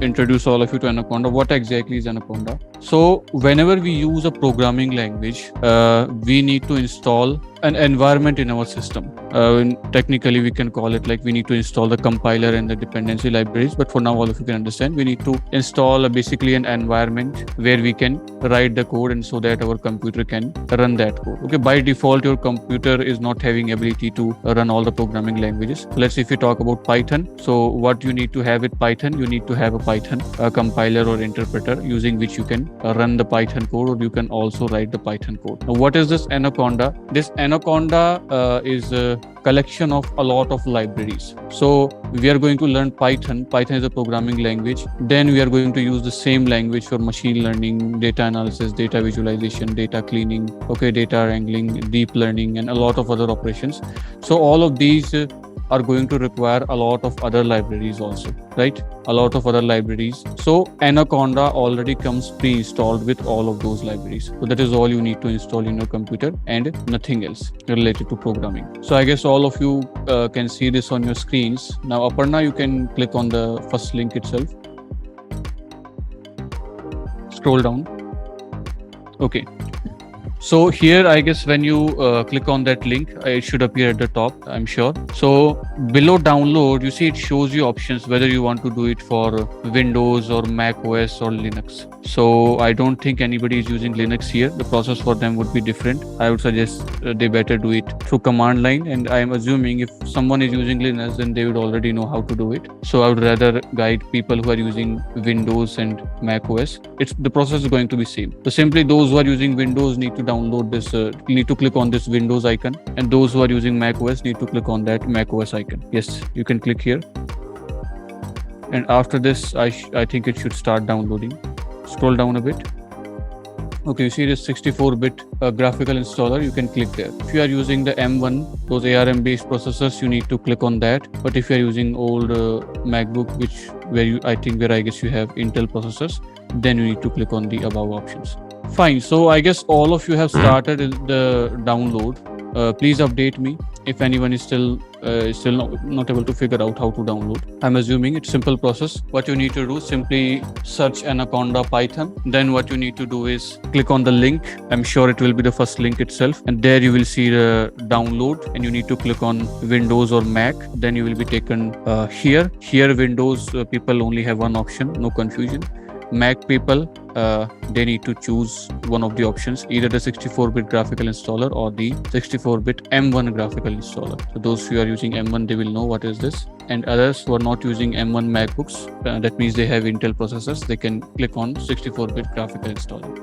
introduce all of you to Anaconda. What exactly is Anaconda? So whenever we use a programming language, we need to install an environment in our system. Technically, we can call it like we need to install the compiler and the dependency libraries. But for now, all of you can understand, we need to install basically an environment where we can write the code and so that our computer can run that code. Okay, by default, your computer is not having ability to run all the programming languages. Let's say if we talk about Python. So what you need to have with Python, you need to have a Python compiler or interpreter using which you can run the Python code, or you can also write the Python code. Now, what is this Anaconda? This Anaconda is a collection of a lot of libraries. So we are going to learn Python. Python is a programming language. Then we are going to use the same language for machine learning, data analysis, data visualization, data cleaning, okay, data wrangling, deep learning, and a lot of other operations. So all of these are going to require a lot of other libraries also, right? A lot of other libraries. So Anaconda already comes pre-installed with all of those libraries. So that is all you need to install in your computer and nothing else related to programming. So I guess all of you can see this on your screens. Now, Aparna, you can click on the first link itself. Scroll down. Okay. So here, I guess when you click on that link, it should appear at the top, I'm sure. So below download, you see it shows you options, whether you want to do it for Windows or Mac OS or Linux. So I don't think anybody is using Linux here. The process for them would be different. I would suggest they better do it through command line. And I am assuming if someone is using Linux, then they would already know how to do it. So I would rather guide people who are using Windows and Mac OS. The process is going to be same. So simply those who are using Windows need to download this, need to click on this Windows icon, and those who are using Mac OS need to click on that Mac OS icon. Yes, you can click here. And after this, I think it should start downloading. Scroll down a bit. Okay, you see this 64-bit graphical installer, you can click there. If you are using the M1, those ARM based processors, you need to click on that. But if you are using old MacBook, where I guess you have Intel processors, then you need to click on the above options. Fine, so I guess all of you have started the download. Please update me if anyone is still not able to figure out how to download. I'm assuming it's simple process. What you need to do, simply search Anaconda Python. Then what you need to do is click on the link. I'm sure it will be the first link itself. And there you will see the download, and you need to click on Windows or Mac. Then you will be taken here. Here Windows people only have one option, no confusion. Mac people, they need to choose one of the options, either the 64-bit graphical installer or the 64-bit M1 graphical installer. So those who are using M1, they will know what is this. And others who are not using M1 MacBooks, that means they have Intel processors, they can click on 64-bit graphical installer.